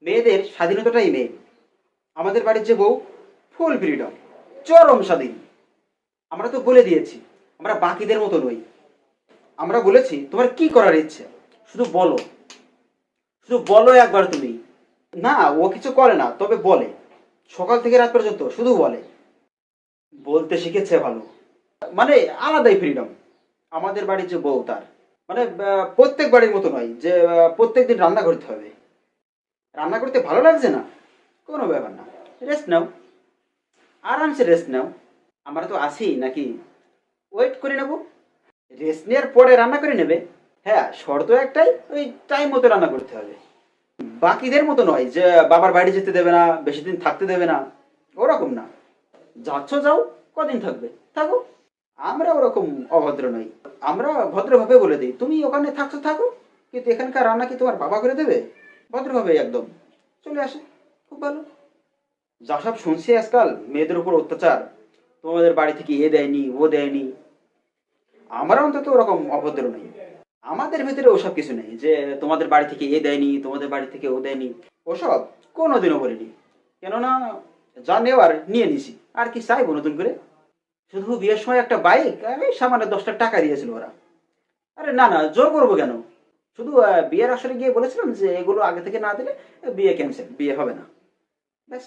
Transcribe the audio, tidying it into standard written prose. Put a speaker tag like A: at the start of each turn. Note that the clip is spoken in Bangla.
A: মেয়েদের স্বাধীনতাটাই মেয়ে। আমাদের বাড়ির যে বউ, ফুল ফ্রিডম, চরম স্বাধীন। আমরা তো বলে দিয়েছি, আমরা বাকিদের মতো নই। আমরা বলেছি তোমার কি করার ইচ্ছে, শুধু বলো, শুধু বলো একবার তুমি। না, ও কিছু করে না, তবে বলে। সকাল থেকে রাত পর্যন্ত শুধু বলে। বলতে শিখেছে ভালো। মানে আলাদাই ফ্রিডম। আমাদের বাড়ির যে বউ তার, মানে প্রত্যেক বাড়ির মতো নয় যে প্রত্যেক দিন রান্না করতে হবে। রান্না করতে ভালো লাগছে না, কোনো ব্যাপার না, রেস্ট নাও, আরামসে রেস্ট নাও। আমরা তো আছি নাকি, ওয়েট করে নেবো। রেস্ট নেওয়ার পরে রান্না করে নেবে। হ্যাঁ, শর্ত একটাই, ওই টাইম মতো রান্না করতে হবে। বাকিদের মতো নয় যে বাবার বাড়ি যেতে দেবে না, বেশি দিন থাকতে দেবে না, ওরকম না। যাচ্ছ যাও, কদিন থাকবে থাকো। আমরা ওরকম অভদ্র নই। আমরা ভদ্রভাবে বলে দিই, তুমি ওখানে থাকছো থাকো, কিন্তু এখানকার রান্না কি তোমার বাবা করে দেবে? ভদ্রভাবে একদম চলে আসে, খুব ভালো। যা সব শুনছি আজকাল মেয়েদের উপর অত্যাচার, তোমাদের বাড়ি থেকে এ দেয়নি ও দেয়নি, আমরা অন্তত ওরকম অভদ্র নই। আমাদের ভেতরে ওসব কিছু নেই যে তোমাদের বাড়ি থেকে এ দেয়নি, তোমাদের বাড়ি থেকে ও দেয়নি। ওসব কোনোদিনও বলিনি। কেননা যা নেওয়ার নিয়ে নিছি, আর কি চাইবো নতুন করে? শুধু বিয়ের সময় একটা বাইক, আমি সামান্য 10টা টাকা দিয়েছিল ওরা। আরে না না, জোর করবো কেন? শুধু বিয়ের আসরে গিয়ে বলেছিলাম যে এগুলো আগে থেকে না দিলে বিয়ে ক্যান্সেল, বিয়ে হবে না, ব্যাস।